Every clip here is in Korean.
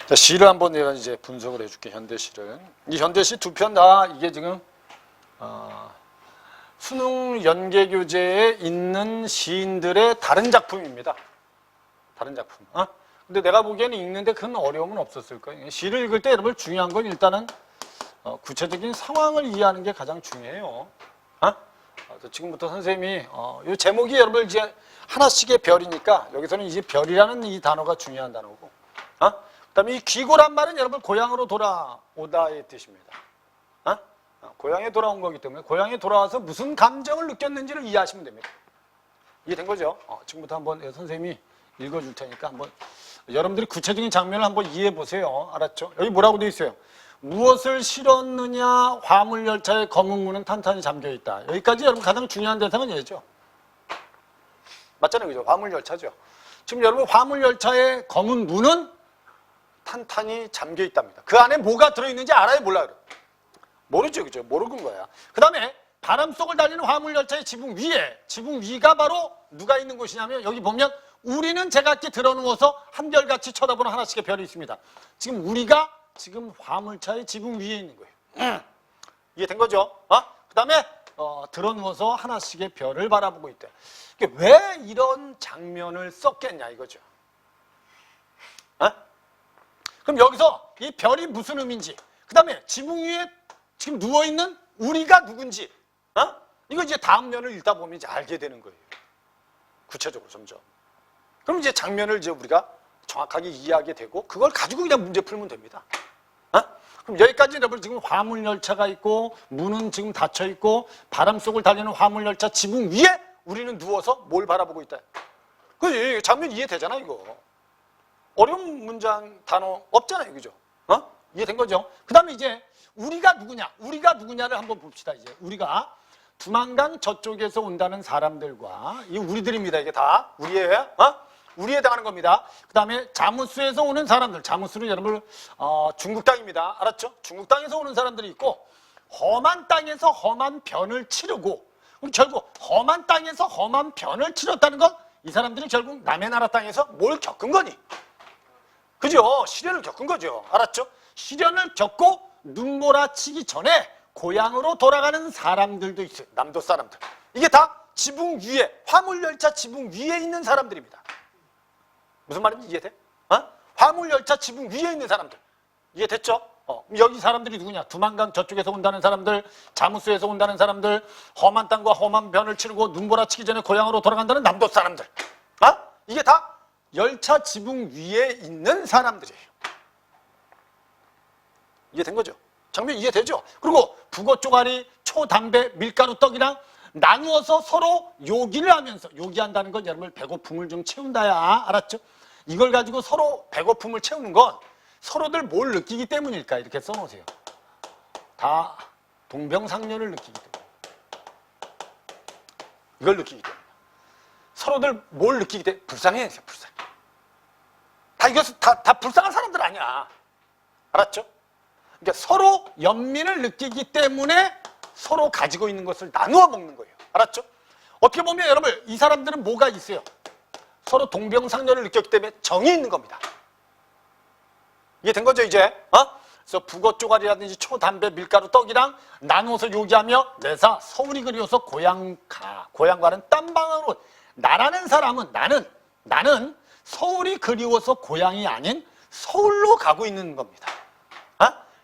자, 시를 한번 내가 이제 분석을 해줄게. 현대시를. 이 현대시 두 편 다 이게 지금 수능 연계 교재에 있는 시인들의 다른 작품입니다. 다른 작품. 근데 내가 보기에는 읽는데 큰 어려움은 없었을 거예요. 시를 읽을 때 여러분 중요한 건 일단은 구체적인 상황을 이해하는 게 가장 중요해요. 지금부터 선생님이 이 제목이 여러분 이제 하나씩의 별이니까 여기서는 이제 별이라는 이 단어가 중요한 단어고, 그다음에 이 귀고란 말은 여러분 고향으로 돌아오다의 뜻입니다. 고향에 돌아온 거기 때문에 고향에 돌아와서 무슨 감정을 느꼈는지를 이해하시면 됩니다. 이해된 거죠? 지금부터 한번 선생님이 읽어줄 테니까 한번 여러분들이 구체적인 장면을 한번 이해해 보세요. 알았죠? 여기 뭐라고 되어 있어요? 무엇을 실었느냐 화물열차의 검은 문은 탄탄히 잠겨있다. 여기까지 여러분 가장 중요한 대상은 얘죠. 맞잖아요. 그죠? 화물열차죠. 지금 여러분 화물열차의 검은 문은 탄탄히 잠겨있답니다. 그 안에 뭐가 들어있는지 알아요? 몰라요? 모르죠. 그죠? 모르는 거야. 그 다음에 바람 속을 달리는 화물열차의 지붕 위가 바로 누가 있는 곳이냐면 여기 보면 우리는 제각기 들어누워서 한결같이 쳐다보는 하나씩의 별이 있습니다. 지금 우리가 지금 화물차의 지붕 위에 있는 거예요. 이해된 거죠? 그 다음에 들어누워서 하나씩의 별을 바라보고 있대. 왜 이런 장면을 썼겠냐 이거죠. 그럼 여기서 이 별이 무슨 의미인지, 그 다음에 지붕 위에 지금 누워있는 우리가 누군지, 이거 이제 다음 면을 읽다 보면 이제 알게 되는 거예요. 구체적으로 점점. 그럼 이제 장면을 이제 우리가 정확하게 이해하게 되고 그걸 가지고 그냥 문제 풀면 됩니다. 그럼 여기까지 여러분 지금 화물열차가 있고 문은 지금 닫혀 있고 바람 속을 달리는 화물열차 지붕 위에 우리는 누워서 뭘 바라보고 있다. 그 장면 이해되잖아 이거. 어려운 문장 단어 없잖아요, 그죠? 이해된 거죠? 그 다음에 이제 우리가 누구냐를 한번 봅시다. 이제 우리가 두만강 저쪽에서 온다는 사람들과 이 우리들입니다. 이게 다 우리에 해당하는 겁니다. 그 다음에 자무스에서 오는 사람들, 자무스는 여러분 중국 땅입니다. 알았죠? 중국 땅에서 오는 사람들이 있고 험한 땅에서 험한 변을 치르고, 그럼 결국 험한 땅에서 험한 변을 치렀다는 건 이 사람들이 결국 남의 나라 땅에서 뭘 겪은 거니? 그죠? 시련을 겪은 거죠. 알았죠? 시련을 겪고 눈몰아치기 전에 고향으로 돌아가는 사람들도 있어요. 남도 사람들. 이게 다 지붕 위에, 화물열차 지붕 위에 있는 사람들입니다. 무슨 말인지 이해돼? 화물열차 지붕 위에 있는 사람들. 이해됐죠? 여기 사람들이 누구냐? 두만강 저쪽에서 온다는 사람들, 자무스에서 온다는 사람들, 험한 땅과 험한 변을 치르고 눈보라치기 전에 고향으로 돌아간다는 남도 사람들. 이게 다 열차 지붕 위에 있는 사람들이에요. 이해된 거죠? 장면 이해되죠? 그리고 북어 쪼가리, 초, 담배, 밀가루, 떡이랑 나누어서 서로 요기를 하면서, 요기한다는 건 여러분 배고픔을 좀 채운다야. 알았죠? 이걸 가지고 서로 배고픔을 채우는 건 서로들 뭘 느끼기 때문일까? 이렇게 써놓으세요. 다 동병상련을 느끼기 때문에. 이걸 느끼기 때문에. 서로들 뭘 느끼기 때문에? 불쌍해. 다 불쌍한 사람들 아니야. 알았죠? 그러니까 서로 연민을 느끼기 때문에 서로 가지고 있는 것을 나누어 먹는 거예요. 알았죠? 어떻게 보면 여러분 이 사람들은 뭐가 있어요? 서로 동병상련을 느꼈기 때문에 정이 있는 겁니다. 이해된 거죠 이제? 그래서 북어 쪼가리라든지 초, 담배, 밀가루, 떡이랑 나누어서 요기하며 내사 서울이 그리워서 고향과는 딴 방향으로. 나라는 사람은 나는 서울이 그리워서 고향이 아닌 서울로 가고 있는 겁니다.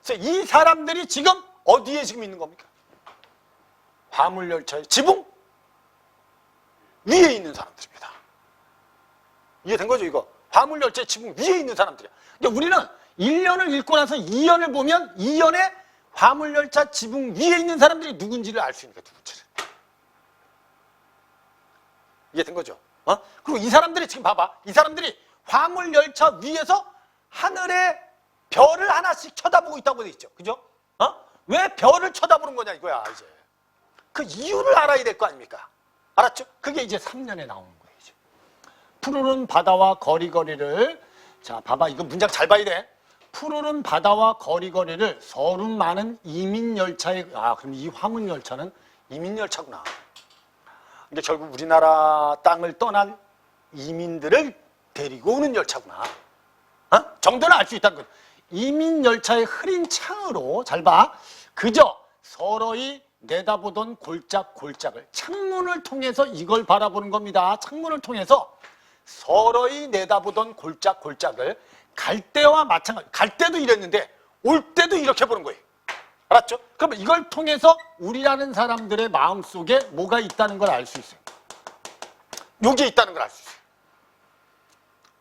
그래서 이 사람들이 지금 어디에 지금 있는 겁니까? 화물열차의 지붕 위에 있는 사람들입니다. 이해된 거죠 이거? 화물열차의 지붕 위에 있는 사람들이야. 그러니까 우리는 1년을 읽고 나서 2년을 보면 2년에 화물열차 지붕 위에 있는 사람들이 누군지를 알 수 있는 거야. 누군지를. 이해된 거죠? 그리고 이 사람들이 지금 봐봐. 이 사람들이 화물열차 위에서 하늘에 별을 하나씩 쳐다보고 있다고 돼 있죠. 그죠? 왜 별을 쳐다보는 거냐 이거야 이제. 그 이유를 알아야 될 거 아닙니까? 알았죠? 그게 이제 3년에 나오는 거예요. 이제. 푸르른 바다와 거리거리를, 자 봐봐 이거 문장 잘 봐야 돼. 푸르른 바다와 거리거리를 서름 많은 이민열차에, 그럼 이 화물열차는 이민열차구나. 근데 결국 우리나라 땅을 떠난 이민들을 데리고 오는 열차구나. 정도는 알 수 있다는 거죠. 이민열차의 흐린 창으로 잘 봐. 그저 서로이 내다보던 골짝골짝을 창문을 통해서 이걸 바라보는 겁니다. 창문을 통해서 서로이 내다보던 골짝골짝을 갈 때와 마찬가지. 갈 때도 이랬는데 올 때도 이렇게 보는 거예요. 알았죠? 그러면 이걸 통해서 우리라는 사람들의 마음속에 뭐가 있다는 걸 알 수 있어요. 여기에 있다는 걸 알 수 있어요.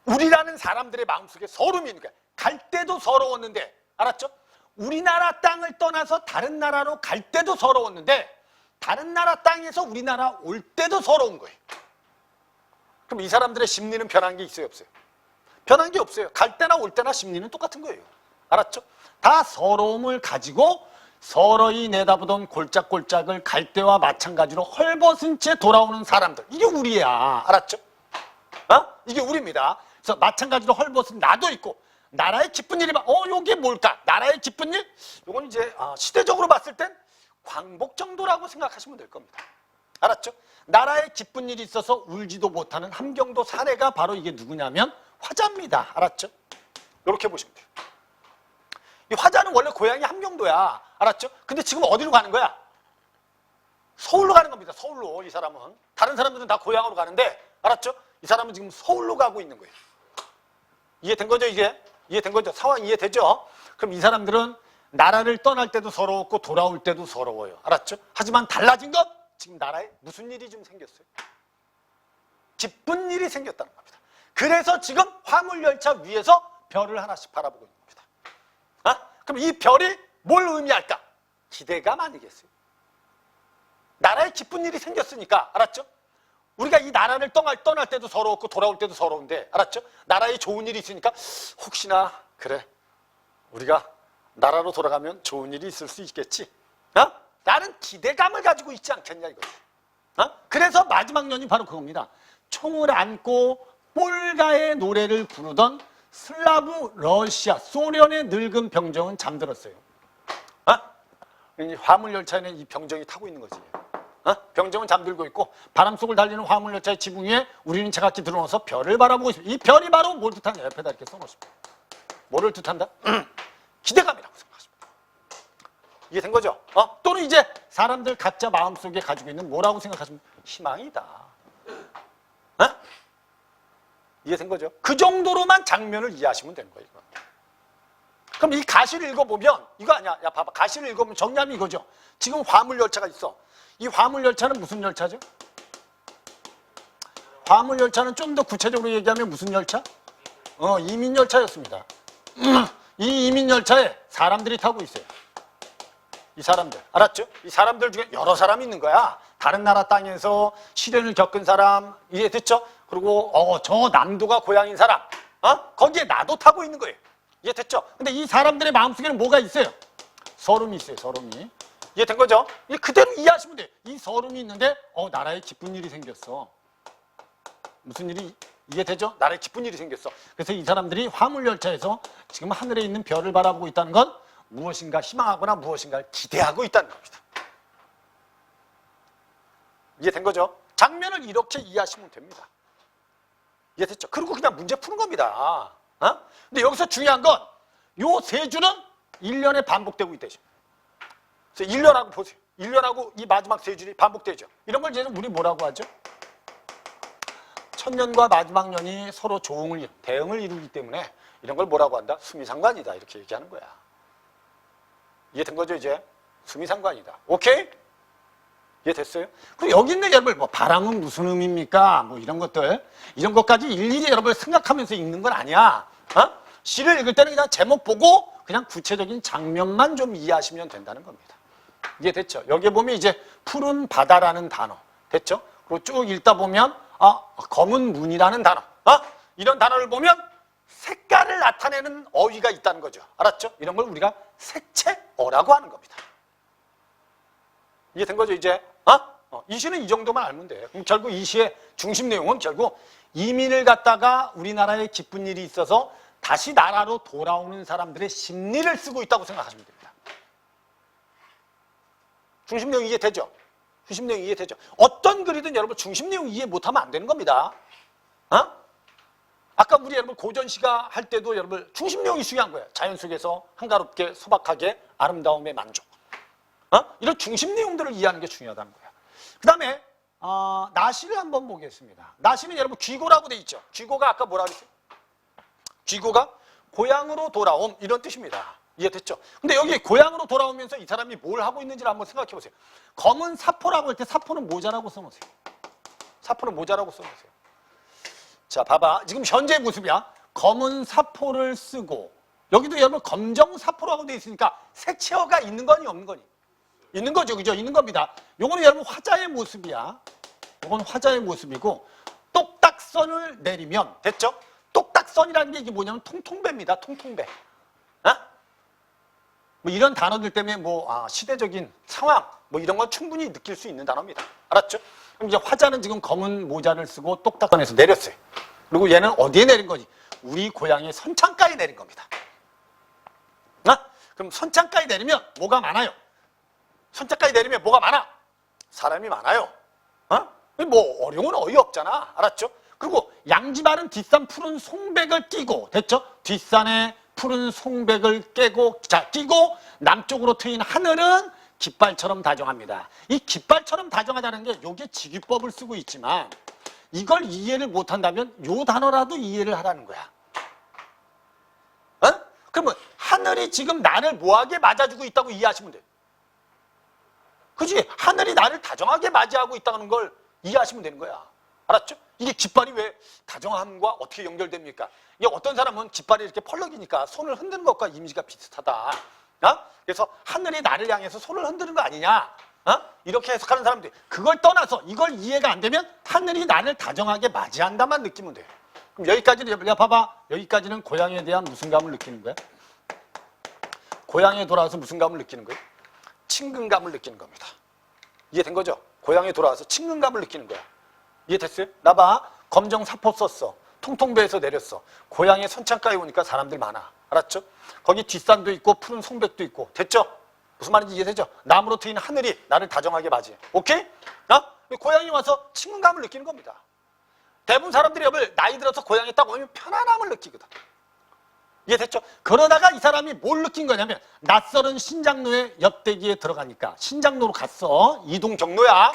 우리라는 사람들의 마음속에 서름이 있는 거야. 갈 때도 서러웠는데, 알았죠? 우리나라 땅을 떠나서 다른 나라로 갈 때도 서러웠는데 다른 나라 땅에서 우리나라 올 때도 서러운 거예요. 그럼 이 사람들의 심리는 변한 게 있어요, 없어요? 변한 게 없어요. 갈 때나 올 때나 심리는 똑같은 거예요. 알았죠? 다 서러움을 가지고 서로이 내다보던 골짝골짝을 갈 때와 마찬가지로 헐벗은 채 돌아오는 사람들. 이게 우리야. 알았죠? 이게 우리입니다. 그래서 마찬가지로 헐벗은 나도 있고 나라의 기쁜 일이 요게 뭘까? 나라의 기쁜 일? 요건 이제 시대적으로 봤을 땐 광복 정도라고 생각하시면 될 겁니다. 알았죠? 나라의 기쁜 일이 있어서 울지도 못하는 함경도 사례가 바로 이게 누구냐면 화자입니다. 알았죠? 이렇게 보시면 돼요. 이 화자는 원래 고향이 함경도야. 알았죠? 근데 지금 어디로 가는 거야? 서울로 가는 겁니다. 서울로. 이 사람은. 다른 사람들은 다 고향으로 가는데, 알았죠? 이 사람은 지금 서울로 가고 있는 거예요. 이해된 거죠, 이게? 이해된 거죠? 상황 이해되죠? 그럼 이 사람들은 나라를 떠날 때도 서러웠고 돌아올 때도 서러워요. 알았죠? 하지만 달라진 건 지금 나라에 무슨 일이 좀 생겼어요. 기쁜 일이 생겼다는 겁니다. 그래서 지금 화물열차 위에서 별을 하나씩 바라보고 있는 겁니다. 그럼 이 별이 뭘 의미할까? 기대감 아니겠어요? 나라에 기쁜 일이 생겼으니까, 알았죠? 우리가 이 나라를 떠날 때도 서러웠고 돌아올 때도 서러운데, 알았죠? 나라에 좋은 일이 있으니까 혹시나 그래 우리가 나라로 돌아가면 좋은 일이 있을 수 있겠지? 나는 기대감을 가지고 있지 않겠냐 이거지. 그래서 마지막 년이 바로 그겁니다. 총을 안고 폴가의 노래를 부르던 슬라브 러시아 소련의 늙은 병정은 잠들었어요. 화물열차에는 이 병정이 타고 있는 거지. 병정은 잠들고 있고 바람 속을 달리는 화물열차의 지붕 위에 우리는 제각기 들어눠서 별을 바라보고 있습니다. 이 별이 바로 뭘 뜻하냐? 옆에다 이렇게 써놓습니다. 뭐를 뜻한다? 기대감이라고 생각하십니다. 이해된 거죠? 또는 이제 사람들 각자 마음속에 가지고 있는 뭐라고 생각하시면 희망이다. 이해된 거죠? 그 정도로만 장면을 이해하시면 되는 거예요. 이거. 그럼 이 가시를 읽어보면 이거 아니야. 야 봐봐. 가시를 읽어보면 정리하면 이거죠. 지금 화물열차가 있어. 이 화물열차는 무슨 열차죠? 화물열차는 좀 더 구체적으로 얘기하면 무슨 열차? 이민열차였습니다. 이 이민열차에 사람들이 타고 있어요. 이 사람들. 알았죠? 이 사람들 중에 여러 사람이 있는 거야. 다른 나라 땅에서 시련을 겪은 사람, 이해됐죠? 그리고 저 남도가 고향인 사람, 거기에 나도 타고 있는 거예요. 이해됐죠? 근데 이 사람들의 마음속에는 뭐가 있어요? 서름이 있어요. 서름이. 이해된 거죠? 이 그대로 이해하시면 돼요. 이 서름이 있는데 나라에 기쁜 일이 생겼어. 무슨 일이 이해되죠? 나라에 기쁜 일이 생겼어. 그래서 이 사람들이 화물열차에서 지금 하늘에 있는 별을 바라보고 있다는 건 무엇인가 희망하거나 무엇인가를 기대하고 있다는 겁니다. 이해된 거죠? 장면을 이렇게 이해하시면 됩니다. 이해됐죠? 그리고 그냥 문제 푸는 겁니다. 근데 여기서 중요한 건 요 세 줄은 1년에 반복되고 있대죠. 그래서 1년하고 보세요. 1년하고 이 마지막 세 줄이 반복되죠. 이런 걸 이제는 우리 뭐라고 하죠? 첫 년과 마지막 년이 서로 대응을 이루기 때문에 이런 걸 뭐라고 한다? 수미상관이다. 이렇게 얘기하는 거야. 이해된 거죠, 이제? 수미상관이다. 오케이? 이해됐어요? 그리고 여기 있는 여러분, 바람은 무슨 의미입니까? 이런 것들. 이런 것까지 일일이 여러분 생각하면서 읽는 건 아니야. 시를 읽을 때는 그냥 제목 보고 그냥 구체적인 장면만 좀 이해하시면 된다는 겁니다. 이해됐죠? 여기에 보면 이제 푸른 바다라는 단어. 됐죠? 그리고 쭉 읽다 보면, 검은 문이라는 단어. 이런 단어를 보면 색깔을 나타내는 어휘가 있다는 거죠. 알았죠? 이런 걸 우리가 색채어라고 하는 겁니다. 이해된 거죠, 이제? 이 시는 이 정도만 알면 돼. 그럼 결국 이 시의 중심 내용은 결국 이민을 갖다가 우리나라에 기쁜 일이 있어서 다시 나라로 돌아오는 사람들의 심리를 쓰고 있다고 생각하시면 됩니다. 중심 내용 이해되죠? 중심 내용 이해되죠? 어떤 글이든 여러분 중심 내용 이해 못하면 안 되는 겁니다. 아까 우리 여러분 고전시가 할 때도 여러분 중심 내용이 중요한 거예요. 자연 속에서 한가롭게 소박하게 아름다움에 만족. 이런 중심 내용들을 이해하는 게 중요하다는 거야. 그 다음에 나시를 한번 보겠습니다. 나시는 여러분 귀고라고 돼 있죠. 귀고가 아까 뭐라 그랬어요? 귀고가 고향으로 돌아옴 이런 뜻입니다. 이해됐죠? 근데 여기 고향으로 돌아오면서 이 사람이 뭘 하고 있는지를 한번 생각해 보세요. 검은 사포라고 할 때 사포는 모자라고 써놓으세요. 사포는 모자라고 써놓으세요. 자, 봐봐. 지금 현재 모습이야. 검은 사포를 쓰고 여기도 여러분 검정 사포라고 돼 있으니까 색채어가 있는 거니 없는 거니? 있는 거죠. 그죠? 있는 겁니다. 요거는 여러분 화자의 모습이야. 요건 화자의 모습이고 똑딱선을 내리면 됐죠? 똑딱선이라는 게 이게 뭐냐면 통통배입니다. 통통배. 뭐 이런 단어들 때문에 시대적인 상황 뭐 이런 건 충분히 느낄 수 있는 단어입니다. 알았죠? 그럼 이제 화자는 지금 검은 모자를 쓰고 똑딱선에서 내렸어요. 그리고 얘는 어디에 내린 거지? 우리 고향의 선창가에 내린 겁니다. 그럼 선창가에 내리면 뭐가 많아요? 선창가에 내리면 뭐가 많아? 사람이 많아요. 뭐 어려운 건 어이없잖아. 알았죠? 그리고 양지바른 뒷산 푸른 송백을 끼고 됐죠? 뒷산에 푸른 송백을 끼고 남쪽으로 트인 하늘은 깃발처럼 다정합니다. 이 깃발처럼 다정하다는 게 요게 직위법을 쓰고 있지만 이걸 이해를 못한다면 요 단어라도 이해를 하라는 거야. 그러면 하늘이 지금 나를 뭐하게 맞아주고 있다고 이해하시면 돼요. 그지? 하늘이 나를 다정하게 맞이하고 있다는 걸 이해하시면 되는 거야. 알았죠? 이게 깃발이 왜 다정함과 어떻게 연결됩니까? 이게 어떤 사람은 깃발이 이렇게 펄럭이니까 손을 흔드는 것과 이미지가 비슷하다. 그래서 하늘이 나를 향해서 손을 흔드는 거 아니냐? 이렇게 해석하는 사람들이 그걸 떠나서 이걸 이해가 안 되면 하늘이 나를 다정하게 맞이한다만 느끼면 돼요. 그럼 여기까지는 야 봐봐. 여기까지는 고향에 대한 무슨 감을 느끼는 거야? 고향에 돌아와서 무슨 감을 느끼는 거예요? 친근감을 느끼는 겁니다. 이해된 거죠? 고향에 돌아와서 친근감을 느끼는 거야. 이해됐어요? 나봐. 검정 사포 썼어. 통통배에서 내렸어. 고향의 선창가에 오니까 사람들 많아. 알았죠? 거기 뒷산도 있고 푸른 송백도 있고. 됐죠? 무슨 말인지 이해되죠? 나무로 트인 하늘이 나를 다정하게 맞이해. 오케이? 고향에 와서 친근감을 느끼는 겁니다. 대부분 사람들이 나이 들어서 고향에 딱 오면 편안함을 느끼거든. 이해됐죠? 그러다가 이 사람이 뭘 느낀 거냐면 낯설은 신장로의 옆대기에 들어가니까 신장로로 갔어. 이동 경로야.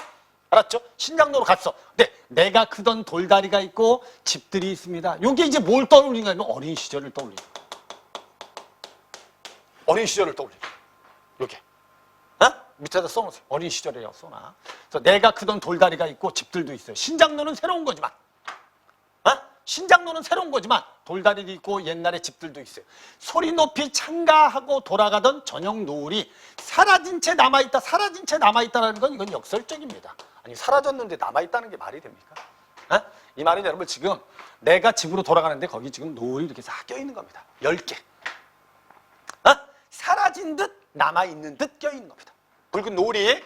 알았죠? 신장로로 갔어. 근데 내가 크던 돌다리가 있고 집들이 있습니다. 요게 이제 뭘 떠올리는 거냐면 어린 시절을 떠올리는 거야. 어린 시절을 떠올리는 거야. 요게. 밑에다 써놓으세요. 어린 시절이라고 써놔. 그래서 내가 크던 돌다리가 있고 집들도 있어요. 신장로는 새로운 거지만 신장로는 새로운 거지만 돌다리도 있고 옛날에 집들도 있어요. 소리 높이 창가하고 돌아가던 저녁 노을이 사라진 채 남아있다. 사라진 채 남아있다는 건 이건 역설적입니다. 아니 사라졌는데 남아있다는 게 말이 됩니까? 이 말은 여러분 지금 내가 집으로 돌아가는데 거기 지금 노을이 이렇게 싹 껴있는 겁니다. 10개. 사라진 듯 남아있는 듯 껴있는 겁니다. 붉은 노을이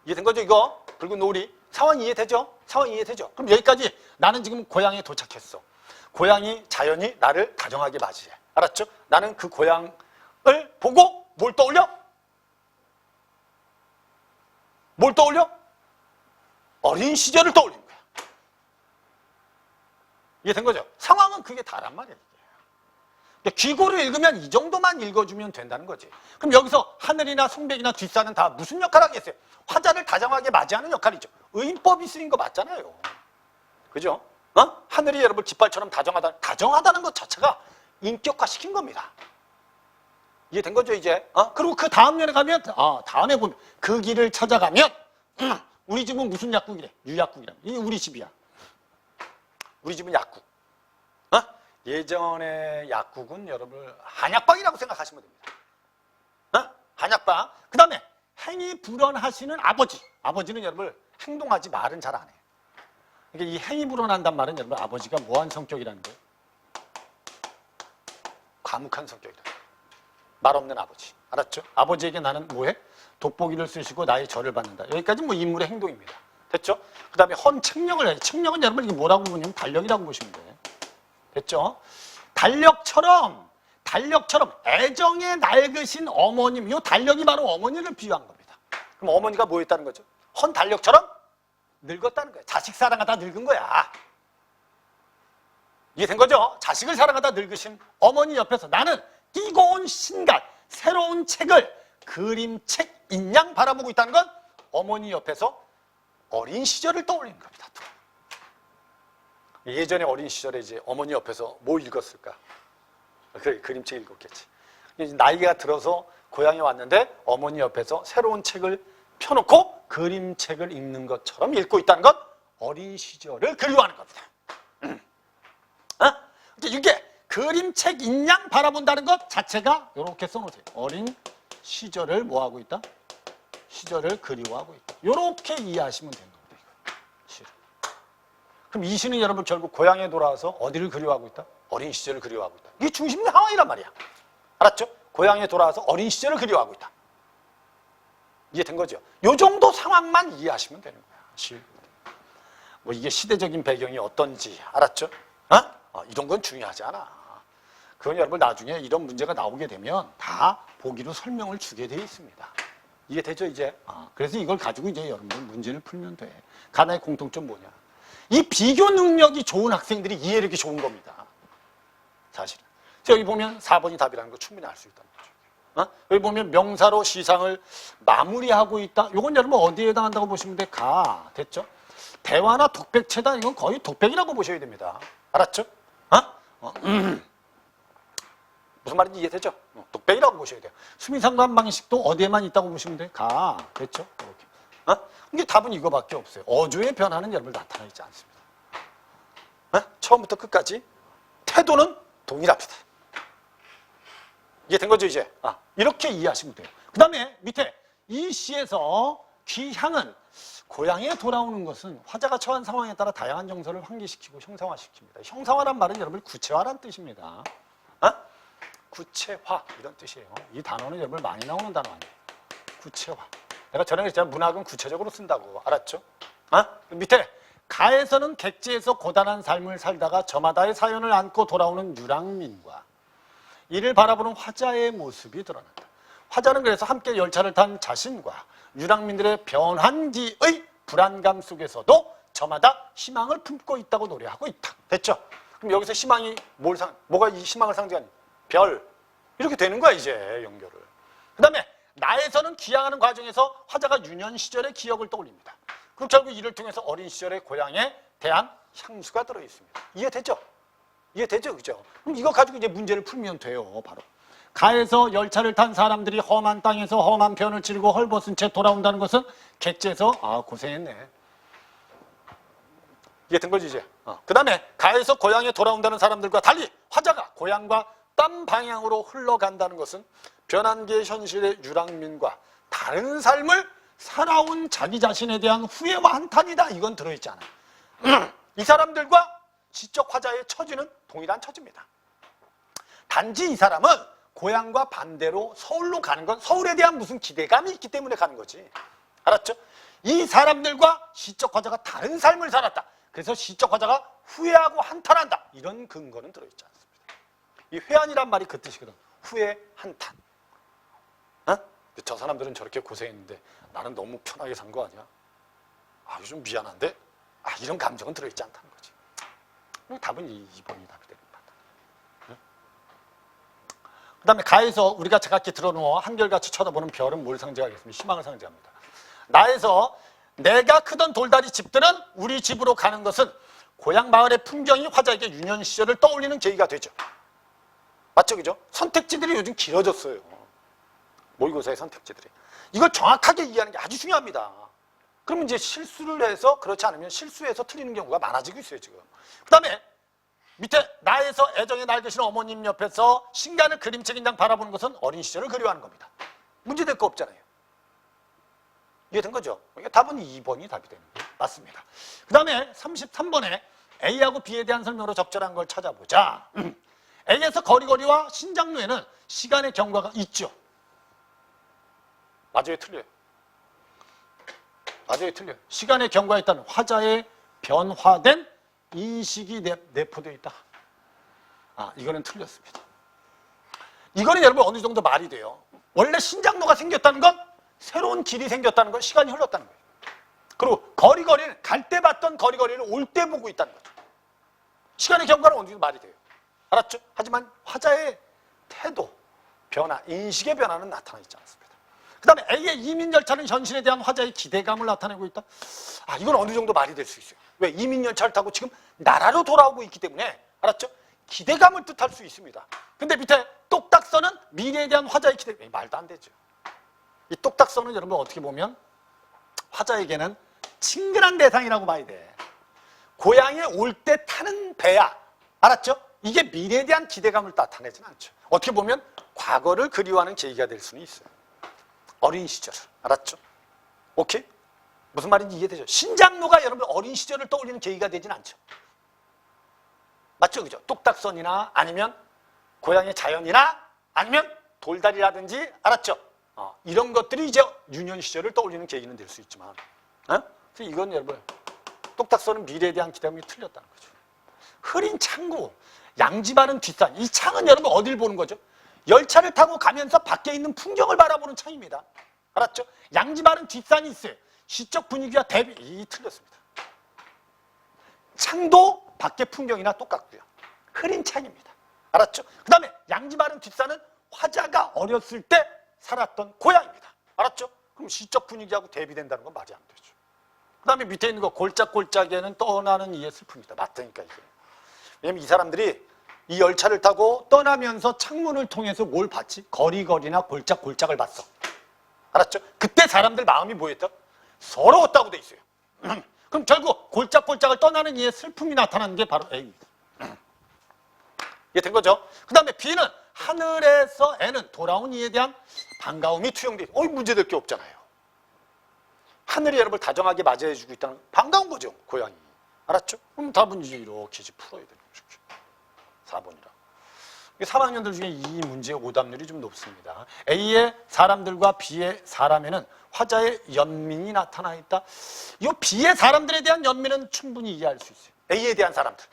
이해된 거죠 이거? 붉은 노을이 상황 이해되죠? 상황 이해되죠? 그럼 여기까지 나는 지금 고향에 도착했어. 고향이 자연이 나를 다정하게 맞이해. 알았죠? 나는 그 고향을 보고 뭘 떠올려? 뭘 떠올려? 어린 시절을 떠올리는 거야. 이해된 거죠? 상황은 그게 다란 말이야. 귀고를 읽으면 이 정도만 읽어주면 된다는 거지. 그럼 여기서 하늘이나 송백이나 뒷산은 다 무슨 역할을 하겠어요? 화자를 다정하게 맞이하는 역할이죠. 의인법이 쓰인 거 맞잖아요. 그죠? 하늘이 여러분 깃발처럼 다정하다는 것 자체가 인격화시킨 겁니다. 이해된 거죠 이제? 그리고 그 다음 년에 가면 다음에 보면 그 길을 찾아가면 우리 집은 무슨 약국이래? 유약국이라. 이 우리 집이야. 우리 집은 약국. 예전에 약국은 여러분 한약방이라고 생각하시면 됩니다. 한약방. 그 다음에 행위 불언하시는 아버지. 아버지는 여러분 행동하지 말은 잘 안 해요. 그러니까 이 행위 불언한단 말은 여러분 아버지가 뭐한 성격이라는 거예요? 과묵한 성격이다. 말 없는 아버지. 알았죠? 아버지에게 나는 뭐해? 돋보기를 쓰시고 나의 절을 받는다. 여기까지 뭐 인물의 행동입니다. 됐죠? 그 다음에 헌책령을 해야지. 책령은 여러분 이게 뭐라고 보냐면 달력이라고 보시면 돼요. 됐죠? 달력처럼 애정에 낡으신 어머님, 이 달력이 바로 어머니를 비유한 겁니다. 그럼 어머니가 뭐 했다는 거죠? 헌 달력처럼 늙었다는 거야. 자식 사랑하다 늙은 거야. 이해된 거죠? 자식을 사랑하다 늙으신 어머니 옆에서 나는 끼고 온 신갈, 새로운 책을 그림책 인양 바라보고 있다는 건 어머니 옆에서 어린 시절을 떠올리는 겁니다. 예전에 어린 시절에 이제 어머니 옆에서 뭐 읽었을까? 그래, 그림책 읽었겠지. 이제 나이가 들어서 고향에 왔는데 어머니 옆에서 새로운 책을 펴놓고 그림책을 읽는 것처럼 읽고 있다는 건 어린 시절을 그리워하는 겁니다. 이게 그림책 인양 바라본다는 것 자체가 이렇게 써놓으세요. 어린 시절을 뭐하고 있다? 시절을 그리워하고 있다. 이렇게 이해하시면 되는 겁니다. 이거. 그럼 이 시는 여러분 결국 고향에 돌아와서 어디를 그리워하고 있다? 어린 시절을 그리워하고 있다. 이게 중심 상황이란 말이야. 알았죠? 고향에 돌아와서 어린 시절을 그리워하고 있다. 이해된 거죠? 이 정도 상황만 이해하시면 되는 거야. 시. 뭐 이게 시대적인 배경이 어떤지 알았죠? 이런 건 중요하지 않아. 그건 여러분 나중에 이런 문제가 나오게 되면 다 보기로 설명을 주게 돼 있습니다. 이해되죠 이제? 그래서 이걸 가지고 이제 여러분들 문제를 풀면 돼. 하나의 공통점 뭐냐? 이 비교 능력이 좋은 학생들이 이해력이 좋은 겁니다. 사실은. 여기 보면 4번이 답이라는 거 충분히 알 수 있다는 거죠. 여기 보면 명사로 시상을 마무리하고 있다. 이건 여러분 어디에 해당한다고 보시면 돼? 됐죠? 대화나 독백 체단 이건 거의 독백이라고 보셔야 됩니다. 알았죠? 무슨 말인지 이해되죠? 독백이라고 보셔야 돼요. 수미상담 방식도 어디에만 있다고 보시면 돼요? 됐죠? 이렇게. 이게 답은 이거밖에 없어요. 어조의 변화는 여러분 나타나 있지 않습니다. 처음부터 끝까지 태도는 동일합니다. 이해된 거죠 이제? 이렇게 이해하시면 돼요. 그 다음에 밑에 이 시에서 귀향은 고향에 돌아오는 것은 화자가 처한 상황에 따라 다양한 정서를 환기시키고 형상화시킵니다. 형상화란 말은 여러분 구체화란 뜻입니다. 구체화 이런 뜻이에요. 이 단어는 여러분 많이 나오는 단어 아니에요. 구체화. 내가 전에 그랬잖아요. 문학은 구체적으로 쓴다고. 알았죠? 밑에 가에서는 객지에서 고단한 삶을 살다가 저마다의 사연을 안고 돌아오는 유랑민과 이를 바라보는 화자의 모습이 드러난다. 화자는 그래서 함께 열차를 탄 자신과 유랑민들의 변한 뒤의 불안감 속에서도 저마다 희망을 품고 있다고 노래하고 있다. 됐죠? 그럼 여기서 희망이 뭐가 이 희망을 상징하니? 별. 이렇게 되는 거야 이제 연결을. 그 다음에 나에서는 귀향하는 과정에서 화자가 유년 시절의 기억을 떠올립니다. 그럼 결국 이를 통해서 어린 시절의 고향에 대한 향수가 들어있습니다. 이해되죠? 이해되죠? 그죠? 그럼 이거 가지고 이제 문제를 풀면 돼요. 바로. 가에서 열차를 탄 사람들이 험한 땅에서 험한 편을 치르고 헐벗은 채 돌아온다는 것은 객지에서 고생했네. 이해된 거지 이제? 그 다음에 가에서 고향에 돌아온다는 사람들과 달리 화자가 고향과 딴 방향으로 흘러간다는 것은 변한계의 현실의 유랑민과 다른 삶을 살아온 자기 자신에 대한 후회와 한탄이다. 이건 들어있지 않아요. 이 사람들과 시적 화자의 처지는 동일한 처지입니다. 단지 이 사람은 고향과 반대로 서울로 가는 건 서울에 대한 무슨 기대감이 있기 때문에 가는 거지. 알았죠? 이 사람들과 시적 화자가 다른 삶을 살았다. 그래서 시적 화자가 후회하고 한탄한다. 이런 근거는 들어있지 않습니다. 이 회한이란 말이 그 뜻이거든. 후회, 한탄. 저 사람들은 저렇게 고생했는데 나는 너무 편하게 산 거 아니야? 요즘 미안한데? 이런 감정은 들어있지 않다는 거지. 답은 2번이 답이 됩니다. 그 다음에 가에서 우리가 차갑게 들어누워 한결같이 쳐다보는 별은 뭘 상징하겠습니까? 희망을 상징합니다. 나에서 내가 크던 돌다리 집들은 우리 집으로 가는 것은 고향 마을의 풍경이 화자에게 유년 시절을 떠올리는 계기가 되죠. 맞죠? 그죠? 선택지들이 요즘 길어졌어요. 모의고사의 선택지들이. 이걸 정확하게 이해하는 게 아주 중요합니다. 그러면 이제 실수를 해서 그렇지 않으면 실수해서 틀리는 경우가 많아지고 있어요, 지금. 그 다음에 밑에 나에서 애정에 낡으신 어머님 옆에서 신간을 그림책 인장 바라보는 것은 어린 시절을 그리워하는 겁니다. 문제될 거 없잖아요. 이해된 거죠? 그러니까 답은 2번이 답이 되는 거예요. 맞습니다. 그 다음에 33번에 A하고 B에 대한 설명으로 적절한 걸 찾아보자. A에서 거리거리와 신장로에는 시간의 경과가 있죠. 맞아요, 틀려요? 맞아요, 틀려요. 시간의 경과에 따른 화자의 변화된 인식이 내포되어 있다. 이거는 틀렸습니다. 이거는 여러분 어느 정도 말이 돼요. 원래 신장로가 생겼다는 건 새로운 길이 생겼다는 건 시간이 흘렀다는 거예요. 그리고 거리거리를 갈 때 봤던 거리거리를 올 때 보고 있다는 거죠. 시간의 경과는 어느 정도 말이 돼요. 알았죠? 하지만 화자의 태도, 변화, 인식의 변화는 나타나 있지 않습니다. 그 다음에 A의 이민 열차는 현실에 대한 화자의 기대감을 나타내고 있다. 이건 어느 정도 말이 될 수 있어요. 왜? 이민 열차를 타고 지금 나라로 돌아오고 있기 때문에, 알았죠? 기대감을 뜻할 수 있습니다. 근데 밑에 똑딱서는 미래에 대한 화자의 기대감, 말도 안 되죠. 이 똑딱서는 여러분 어떻게 보면 화자에게는 친근한 대상이라고 봐야 돼. 고향에 올 때 타는 배야. 알았죠? 이게 미래에 대한 기대감을 나타내진 않죠. 어떻게 보면 과거를 그리워하는 계기가 될 수는 있어요. 어린 시절을. 알았죠? 오케이? 무슨 말인지 이해되죠? 신장로가 여러분 어린 시절을 떠올리는 계기가 되진 않죠. 맞죠? 그죠? 똑딱선이나 아니면 고향의 자연이나 아니면 돌다리라든지, 알았죠? 이런 것들이 이제 유년 시절을 떠올리는 계기는 될 수 있지만, 그래서 이건 여러분 똑딱선은 미래에 대한 기대감이 틀렸다는 거죠. 흐린 창고, 양지 바른 뒷산. 이 창은 여러분 어딜 보는 거죠? 열차를 타고 가면서 밖에 있는 풍경을 바라보는 창입니다. 알았죠? 양지 바른 뒷산이 있어요. 시적 분위기와 대비, 틀렸습니다. 창도 밖의 풍경이나 똑같고요. 흐린 창입니다. 알았죠? 그 다음에 양지 바른 뒷산은 화자가 어렸을 때 살았던 고향입니다. 알았죠? 그럼 시적 분위기하고 대비된다는 건 말이 안 되죠. 그 다음에 밑에 있는 거 골짝골짝에는 떠나는 이의 슬픔이다. 맞다니까 이게. 왜냐면 이 사람들이 이 열차를 타고 떠나면서 창문을 통해서 뭘 봤지? 거리거리나 골짝골짝을 봤어. 알았죠? 그때 사람들 마음이 뭐였다? 서러웠다고 돼 있어요. 그럼 결국 골짝골짝을 떠나는 이의 슬픔이 나타나는 게 바로 A입니다. 이게 된 거죠? 그 다음에 B는 하늘에서 N은 돌아온 이에 대한 반가움이 투영돼 있어요. 문제될 게 없잖아요. 하늘이 여러분을 다정하게 맞이해주고 있다는 반가운 거죠, 고양이. 알았죠? 그럼 답은 이제 이렇게 풀어야 되는 거죠. 4번이라. 3학년들 중에 이 문제의 오답률이 좀 높습니다. A의 사람들과 B의 사람에는 화자의 연민이 나타나 있다. 이 B의 사람들에 대한 연민은 충분히 이해할 수 있어요. A에 대한 사람들.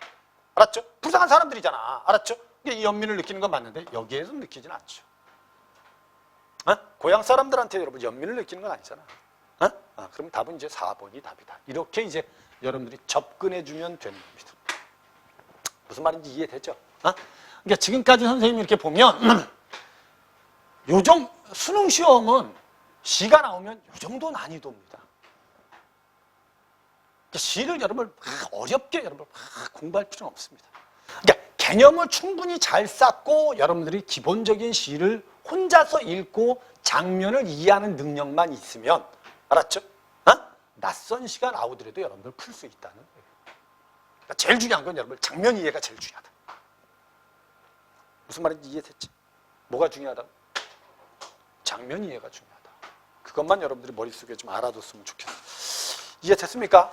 알았죠? 불쌍한 사람들이잖아. 알았죠? 이 연민을 느끼는 건 맞는데 여기에서 느끼진 않죠. 고향 사람들한테 여러분 연민을 느끼는 건 아니잖아. 그럼 답은 이제 4번이 답이다. 이렇게 이제 여러분들이 접근해주면 되는 겁니다. 무슨 말인지 이해되죠? 그러니까 지금까지 선생님이 이렇게 보면 요정 수능 시험은 시가 나오면 요 정도 난이도입니다. 그러니까 시를 여러분 어렵게 여러분 공부할 필요는 없습니다. 그러니까 개념을 충분히 잘 쌓고 여러분들이 기본적인 시를 혼자서 읽고 장면을 이해하는 능력만 있으면, 알았죠? 낯선 시가 나오더라도 여러분들 풀 수 있다는 거예요. 그러니까 제일 중요한 건 여러분 장면 이해가 제일 중요하다. 무슨 말인지 이해됐지? 뭐가 중요하다? 장면 이해가 중요하다. 그것만 여러분들이 머릿속에 좀 알아뒀으면 좋겠어요. 이해됐습니까?